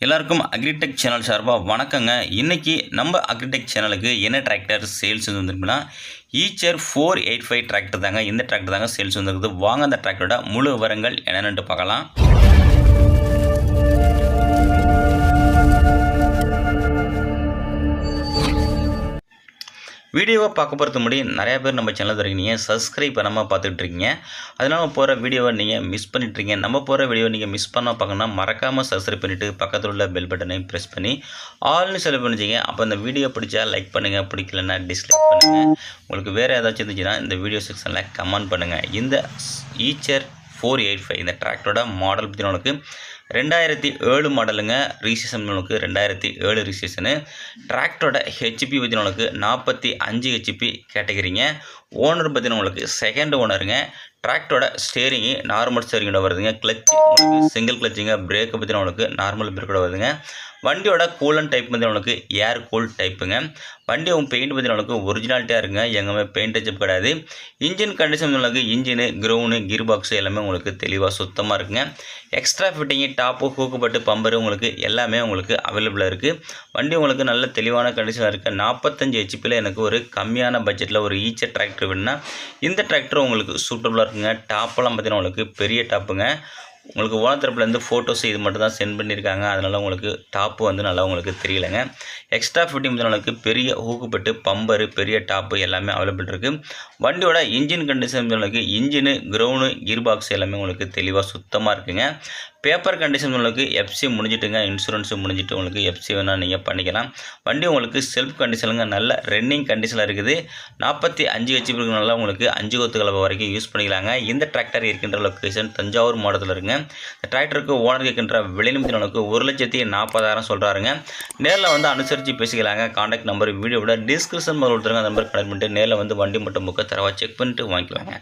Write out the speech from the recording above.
எல்லாருக்கும் agritech channel சார்பாக வணக்கங்க. இன்றைக்கி நம்ம அக்ரிடெக் சேனலுக்கு என்ன டிராக்டர் சேல்ஸ் வந்துருக்குன்னா ஈச்சர் 485 டிராக்டர் தாங்க. இந்த டிராக்டர் தாங்க சேல்ஸ் வந்துருக்குது. வாங்க அந்த டிராக்டரோட முழு விவரங்கள் என்னென்னு பார்க்கலாம். வீடியோவை பார்க்க போகிறது முன்னாடி நிறையா பேர் நம்ம சேனல் இருக்கீங்க சப்ஸ்கிரைப் பண்ணாமல் பார்த்துட்ருக்கீங்க. அதனால் போகிற வீடியோவை நீங்கள் மிஸ் பண்ணிட்டுருக்கீங்க. நம்ம போகிற வீடியோவை நீங்கள் மிஸ் பண்ணால் பார்க்கணுன்னா மறக்காமல் சப்ஸ்கிரைப் பண்ணிவிட்டு பக்கத்தில் உள்ள பெல் பட்டனையும் ப்ரெஸ் பண்ணி ஆல்னு செலக்ட் பண்ணிச்சிங்க. அப்போ இந்த வீடியோ பிடிச்சா லைக் பண்ணுங்கள், பிடிக்கலன்னா டிஸ்லைக் பண்ணுங்கள். உங்களுக்கு வேறு ஏதாச்சும் இருந்துச்சுன்னா இந்த வீடியோ செக்ஷனில் கமெண்ட் பண்ணுங்கள். இந்த ஈச்சர் 485 இந்த டிராக்டரோட மாடல் பற்றி உங்களுக்கு 2007 மாடலுங்க. ரிஜிஸ்ட்ரேஷன் உங்களுக்கு 2007 ரிஜிஸ்ட்ரேஷனு. டிராக்டரோட ஹெச்பி பற்றின உங்களுக்கு 45 ஹெச்பி கேட்டகரிங்க. ஓனர் பற்றின உங்களுக்கு செகண்ட் ஓனருங்க. டிராக்டரோட ஸ்டேரிங்கு நார்மல் ஸ்டேரிங்கோட வருதுங்க. கிளச்சு உங்களுக்கு சிங்கிள் கிளச்சுங்க. பிரேக்கை பற்றின உங்களுக்கு நார்மல் பிரேக்கோட வருதுங்க. வண்டியோட கூலன் டைப் பற்றின உங்களுக்கு ஏர் கூல் டைப்புங்க. வண்டி உங்கள் பெயிண்ட் பற்றின உங்களுக்கு ஒரிஜினாலிட்டியாக இருக்குங்க. எங்கேயுமே பெயிண்ட் டச்சப் கிடையாது. இன்ஜின் கண்டிஷன் உங்களுக்கு இன்ஜினு கிரவுண்டு கீர் பாக்ஸு எல்லாமே உங்களுக்கு தெளிவாக சுத்தமாக இருக்குங்க. எக்ஸ்ட்ரா ஃபிட்டிங்கு டாப்பு ஹூக்குப்பட்டு பம்பரு உங்களுக்கு எல்லாமே உங்களுக்கு அவைலபிளாக இருக்குது. வண்டி உங்களுக்கு நல்ல தெளிவான கண்டிஷனாக இருக்குது. 45 ஹெச்பியில் எனக்கு ஒரு கம்மியான பட்ஜெட்டில் ஒரு ஈச்சர் டிராக்டர் வேணுன்னா இந்த டிராக்டர் உங்களுக்கு சூட்டபுளாக இருக்குங்க. டாப்பெல்லாம் பார்த்தீங்கன்னா உங்களுக்கு பெரிய டாப்புங்க. உங்களுக்கு ஓனர் தரப்புலேருந்து ஃபோட்டோஸ் இது மட்டும் தான் சென்ட் பண்ணியிருக்காங்க. அதனால் உங்களுக்கு டாப்பு வந்து நல்லா உங்களுக்கு தெரியலைங்க. எக்ஸ்ட்ரா ஃபிட்டிங் உங்களுக்கு பெரிய ஹூக்குப்பட்டு பம்பரு பெரிய டாப்பு எல்லாமே அவைலபிள் இருக்குது. வண்டியோட இன்ஜின் கண்டிஷன் உங்களுக்கு இன்ஜினு கிரவுண்டு கீர் பாக்ஸ் எல்லாமே உங்களுக்கு தெளிவாக சுத்தமாக இருக்குங்க. பேப்பர் கண்டிஷன் உங்களுக்கு எஃப்சி முடிஞ்சிட்டுங்க. இன்சூரன்ஸு முடிஞ்சிட்டு உங்களுக்கு எஃப்சி வேணால் நீங்கள் பண்ணிக்கலாம். வண்டி உங்களுக்கு செல்ஃப் கண்டிஷனுங்க நல்ல ரன்னிங் கண்டிஷனில் இருக்குது. 45 ஹெச்பி நல்லா உங்களுக்கு 5 கொத்து கலவை வரைக்கும் யூஸ் பண்ணிக்கலாங்க. இந்த டிராக்டர் இருக்கின்ற லொக்கேஷன் தஞ்சாவூர் மாவட்டத்தில் இருக்குங்க. இந்த டிராக்டருக்கு ஓனர் இருக்கின்ற விலை நிமிடங்களுக்கு 1,40,000 சொல்கிறாருங்க. நேரில் வந்து அனுசரித்து பேசிக்கலாங்க. கான்டாக்ட் நம்பர் வீடியோவோட டிஸ்கிரிப்ஷன் கொடுத்துருங்க. அந்த நம்பர் கனெக்ட் பண்ணிட்டு நேரில் வந்து வண்டி மட்டும் புக்கை தரவா செக் பண்ணிட்டு வாங்கிக்கலாங்க.